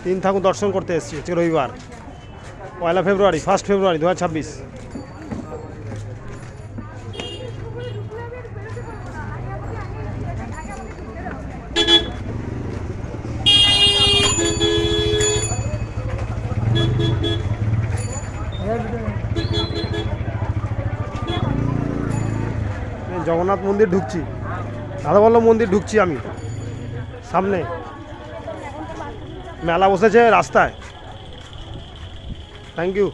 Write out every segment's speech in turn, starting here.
তিন ঠাকুর দর্শন করতে এসেছি, হচ্ছে রবিবার 1 ফেব্রুয়ারি 1 ফেব্রুয়ারি 2026। জগন্নাথ মন্দির ঢুকছি, রাধাবল্লভ মন্দির ঢুকছি আমি। সামনে মেলা বসেছে রাস্তায়। থ্যাংক ইউ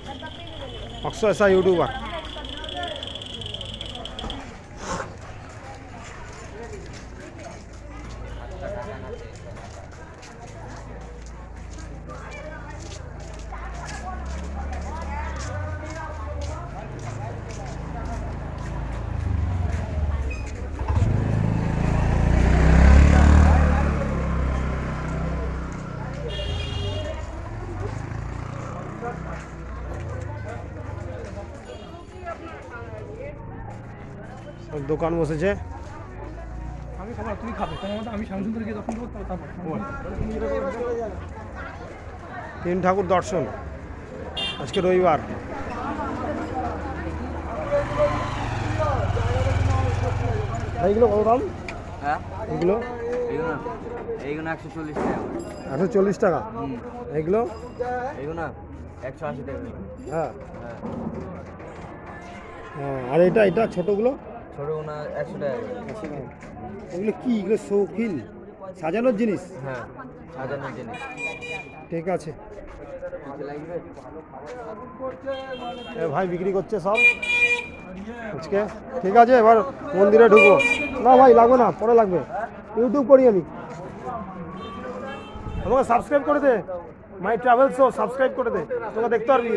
অক্ষয় এসা ইউটিউবার। দোকান বসেছে। আমি খাবো, তুই খাবে, তোমার মতো আমি শ্যামসুন্দর গিয়ে দর্শন করতে হবে। তারপর তিন ঠাকুর দর্শন আজকে রবিবার। এইগুলো কত দাম? হ্যাঁ, এগুলো এইগুলো 140 টাকা। 140 টাকা। এইগুলো এইগুলো 180 টাকা। হ্যাঁ হ্যাঁ, হ্যাঁ। আর এটা এটা ছোটোগুলো ছোটগুলো 100 টাকা। এগুলো কি? এগুলো শৌখিন সাজানোর জিনিস? হ্যাঁ, সাজানোর জিনিস। ঠিক আছে। কিছু লাগবে? এ ভাই বিক্রি করছে সব আজকে। ঠিক আছে, এবার মন্দিরে ঢুকবো। না ভাই লাগবে না, পরে লাগবে। ইউটিউব করি আমি, আমাকে সাবস্ক্রাইব করে দে। মাই ট্রাভেল শো সাবস্ক্রাইব করে দে, তোকে দেখতে পারবি।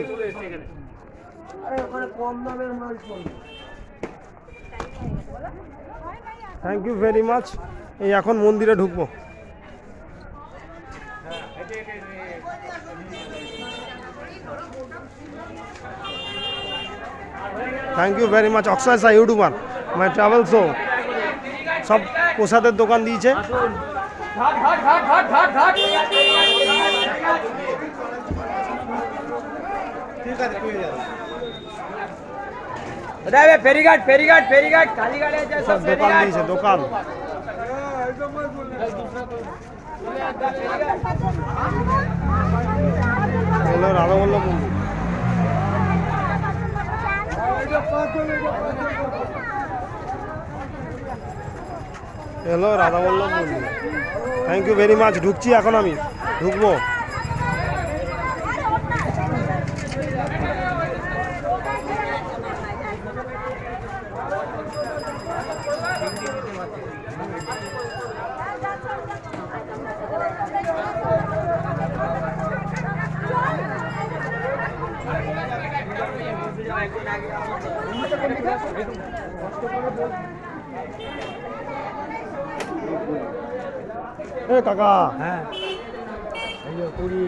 Thank you very much. এই এখন মন্দিরে ঢুকবো। Thank you very much Akshay সা ইউটিউবার, মাই ট্রাভেল শো। সব প্রসাদের দোকান দিয়েছে। ফেরিঘাট ফেরিঘাট ফেরিঘাট কালীঘাট সব দোকান দিয়েছে, দোকান। হলো রাধাবল্লভ মন্দির। হ্যালো রাধাবল্লভ মন্দির। Thank you very much. ঢুকছি এখন আমি, ঢুকবো। এ কাকা, হ্যাঁ, এই যে পুরি